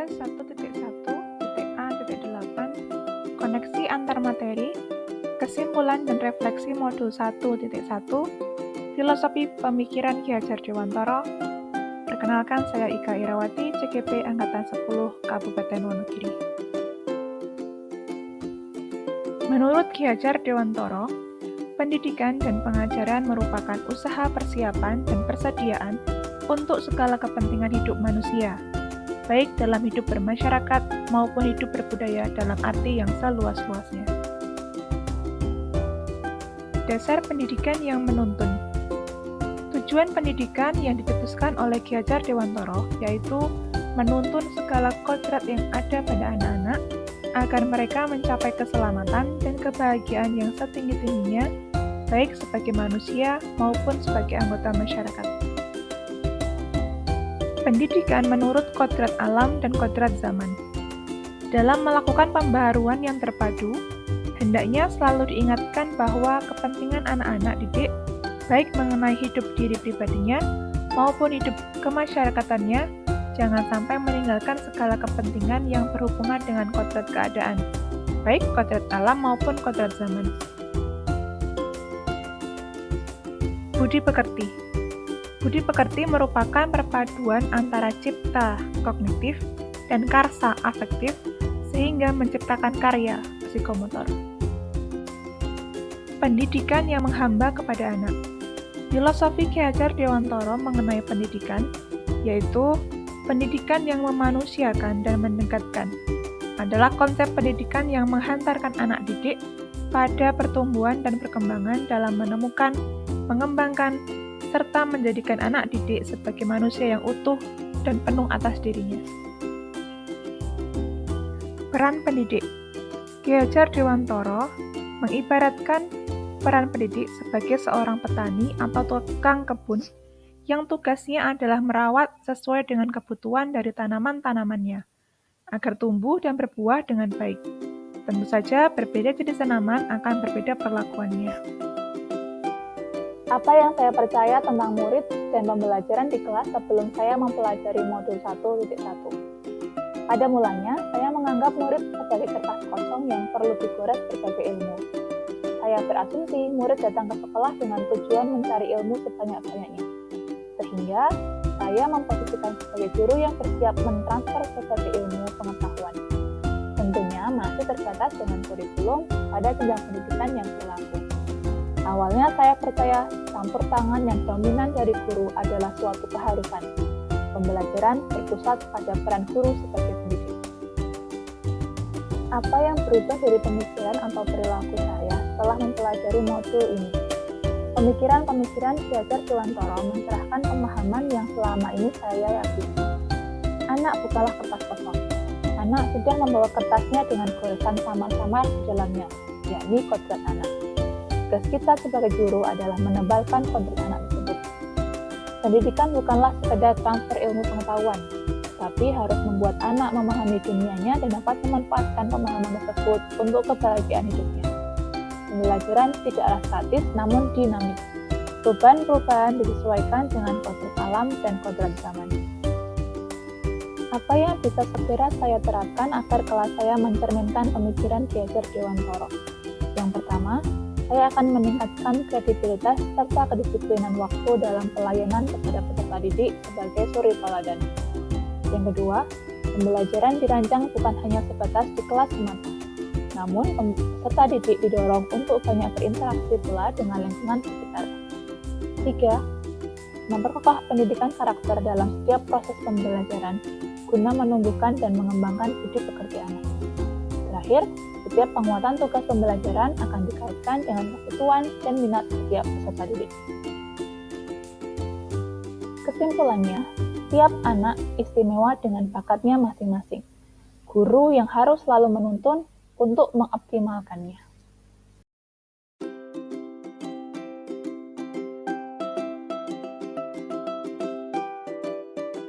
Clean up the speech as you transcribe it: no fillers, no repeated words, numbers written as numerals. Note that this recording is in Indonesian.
tugas 1.1.A.8 Koneksi antar materi, kesimpulan dan refleksi modul 1.1 Filosofi Pemikiran Ki Hajar Dewantara. Perkenalkan, saya Ika Irawati, CGP Angkatan 10 Kabupaten Wonogiri. Menurut Ki Hajar Dewantara, pendidikan dan pengajaran merupakan usaha persiapan dan persediaan untuk segala kepentingan hidup manusia, baik dalam hidup bermasyarakat maupun hidup berbudaya dalam arti yang seluas-luasnya. Dasar pendidikan yang menuntun. Tujuan pendidikan yang dicetuskan oleh Ki Hajar Dewantara yaitu menuntun segala kodrat yang ada pada anak-anak agar mereka mencapai keselamatan dan kebahagiaan yang setinggi-tingginya, baik sebagai manusia maupun sebagai anggota masyarakat. Pendidikan menurut kodrat alam dan kodrat zaman. Dalam melakukan pembaharuan yang terpadu, hendaknya selalu diingatkan bahwa kepentingan anak-anak didik, baik mengenai hidup diri pribadinya maupun hidup kemasyarakatannya, jangan sampai meninggalkan segala kepentingan yang berhubungan dengan kodrat keadaan, baik kodrat alam maupun kodrat zaman. Budi pekerti. Budi pekerti merupakan perpaduan antara cipta kognitif dan karsa afektif sehingga menciptakan karya psikomotor. Pendidikan yang menghamba kepada anak. Filosofi Ki Hajar Dewantara mengenai pendidikan yaitu pendidikan yang memanusiakan dan mendekatkan adalah konsep pendidikan yang menghantarkan anak didik pada pertumbuhan dan perkembangan dalam menemukan, mengembangkan, serta menjadikan anak didik sebagai manusia yang utuh dan penuh atas dirinya. Peran pendidik. Ki Hajar Dewantara mengibaratkan peran pendidik sebagai seorang petani atau tukang kebun yang tugasnya adalah merawat sesuai dengan kebutuhan dari tanaman-tanamannya, agar tumbuh dan berbuah dengan baik. Tentu saja berbeda jenis tanaman akan berbeda perlakuannya. Apa yang saya percaya tentang murid dan pembelajaran di kelas sebelum saya mempelajari modul 1.1. Pada mulanya, saya menganggap murid sebagai kertas kosong yang perlu digores berbagai ilmu. Saya berasumsi murid datang ke sekolah dengan tujuan mencari ilmu sebanyak-banyaknya. Sehingga, saya memposisikan sebagai guru yang bersiap mentransfer berbagai ilmu pengetahuan. Tentunya masih terbatas dengan kurikulum pada jenjang pendidikan yang berlaku. Awalnya saya percaya campur tangan yang dominan dari guru adalah suatu keharusan. Pembelajaran berpusat pada peran guru sebagai pendidik. Apa yang berubah dari pemikiran atau perilaku saya setelah mempelajari modul ini? Pemikiran-pemikiran Ki Hajar Dewantara mencerahkan pemahaman yang selama ini saya yakini. Anak bukanlah kertas kosong. Anak sudah membawa kertasnya dengan goresan samar-samar di dalamnya, yakni kodrat anak. Tugas kita sebagai guru adalah menebalkan kodrat anak tersebut. Pendidikan bukanlah sekedar transfer ilmu pengetahuan, tapi harus membuat anak memahami dunianya dan dapat memanfaatkan pemahaman tersebut untuk kebahagiaan hidupnya. Pembelajaran tidaklah statis namun dinamik. Perubahan-perubahan disesuaikan dengan kodrat alam dan kodrat zaman. Apa yang bisa segera saya terapkan agar kelas saya mencerminkan pemikiran Ki Hajar Dewantara? Yang pertama, saya akan meningkatkan kredibilitas serta kedisiplinan waktu dalam pelayanan kepada peserta didik sebagai suri teladan. Yang kedua, pembelajaran dirancang bukan hanya sebatas di kelas semata, namun peserta didik didorong untuk banyak berinteraksi pula dengan lingkungan sekitar. 3. Memperkokoh pendidikan karakter dalam setiap proses pembelajaran guna menumbuhkan dan mengembangkan budi pekerti anak. Terakhir, setiap penguatan tugas pembelajaran akan dikaitkan dengan kebutuhan dan minat setiap peserta didik. Kesimpulannya, setiap anak istimewa dengan bakatnya masing-masing. Guru yang harus selalu menuntun untuk mengoptimalkannya.